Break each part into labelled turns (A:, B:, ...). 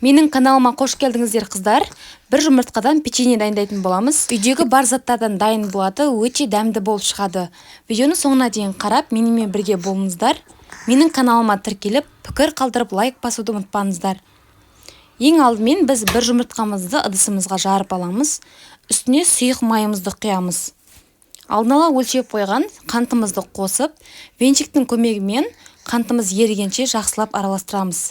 A: Менің каналыма қош келдіңіздер қыздар. Бір жұмыртқадан печенье дайындайтын боламыз. Үйдегі бар заттардан дайын болады, өте дәмді болып шығады. Видеоны соңына дейін қарап, менімен бірге болыңыздар. Менің каналыма тіркеліп, пікір қалдырып, лайк басуды ұмытпаңыздар. Ең алдымен біз бір жұмыртқамызды ыдысымызға жарып аламыз. Үстіне сұйық майымызды құямыз. Алдын ала өлшеп қойған қантымызды қосып, венчиктің көмегімен қантымыз ерігенше жақсылап араластырамыз.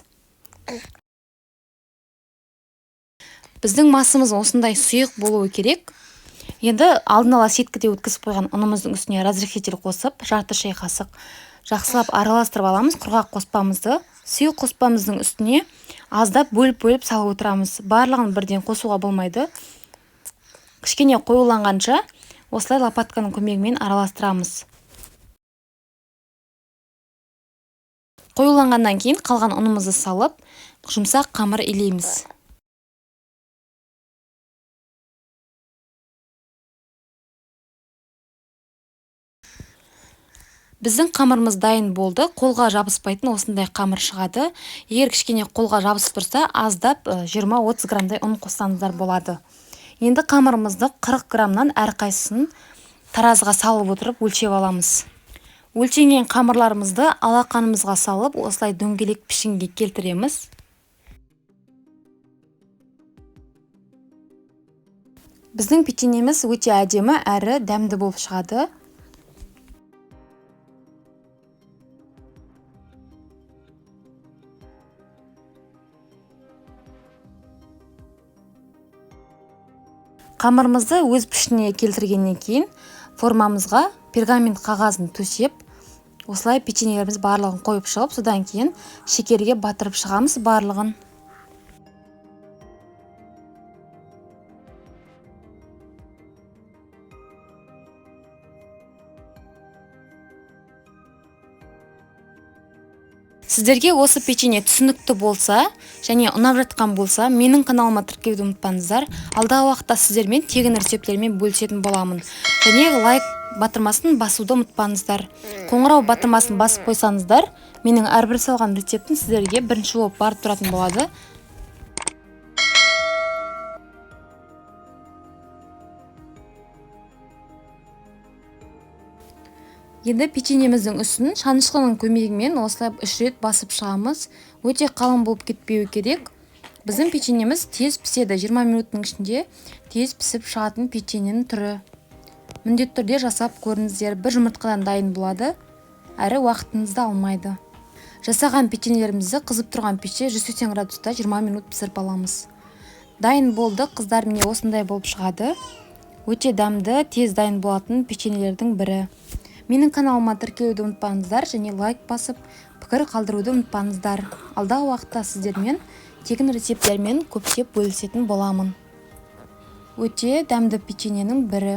A: Біздің масымыз осындай сұйық болуы керек. Енді алдын ала сеткіде өткізіп қойған ұнымыздың үстіне разрыхлитель қосып, жарты шай қасық жақсылап араластырып аламыз. Құрғақ қоспамызды сұйық қоспамыздың үстіне аздап бөліп салып отырамыз. Барлығын бірден қосуға болмайды. Кішкене қоюланғанша осылай лопатканың көмегімен араластырамыз. Қоюланғаннан кейін қалған ұнымызды салып, жұмсақ қамыр илейміз. Біздің қамырымыз дайын болды. Қолға жабыспайтын осындай қамыр шығады. Егер кішкене қолға жабысып тұрса, аздап 20-30 граммдай ұн қоссаңыздар болады. Енді қамырымызды 40 граммнан әрқайсысын таразыға салып отырып өлшеп аламыз. Өлшенген қамырларымызды алақанымызға салып, осылай дөңгелек пішінге келтіреміз. Біздің печеньеміз өте әдемі әрі дәмді болып шығады. Қамырымызды өз пішініне келтіргеннен кейін формамызға пергамент қағазын төсеп, осылай печеньелеріміз барлығын қойып шығып, содан кейін шекерге батырып шығамыз барлығын. Сіздерге осы печенье түсінікті болса және ұнап жатқан болса, менің каналыма тіркелуді ұмытпаңыздар. Алдағы уақытта сіздермен тегін рецепттермен бөлісетін боламын. Және лайк батырмасын басуды ұмытпаңыздар. Қоңырау батырмасын басып қойсаңыздар, менің әрбір салған рецептім сіздерге бірінші болып барып тұратын болады. Енді печеньеміздің үстін шанышқының көмегімен осылай 3 рет басып шығамыз. Өте қалың болып кетпеуі керек. Біздің печеньеміз тез піседі. 20 минуттың ішінде тез пісіп шығатын печеньенің түрі. Міндетті түрде жасап көріңіздер. Бір жұмыртқадан дайын болады, әрі уақытыңызды алмайды. Жасаған печеньелерімізді қызып тұрған пеште 180 градуста 20 минут пісіріп аламыз. Дайын болды, қыздар, міне осындай болып шығады. Өте дәмді, тез дайын болатын печеньелердің бірі. Менің каналыма тіркелуді ұмытпаңыздар және лайк басып, пікір қалдыруды ұмытпаңыздар. Алдағы уақытта сіздермен тегін рецепттермен көптеп бөлісетін боламын. Өте дәмді печеньенің бірі.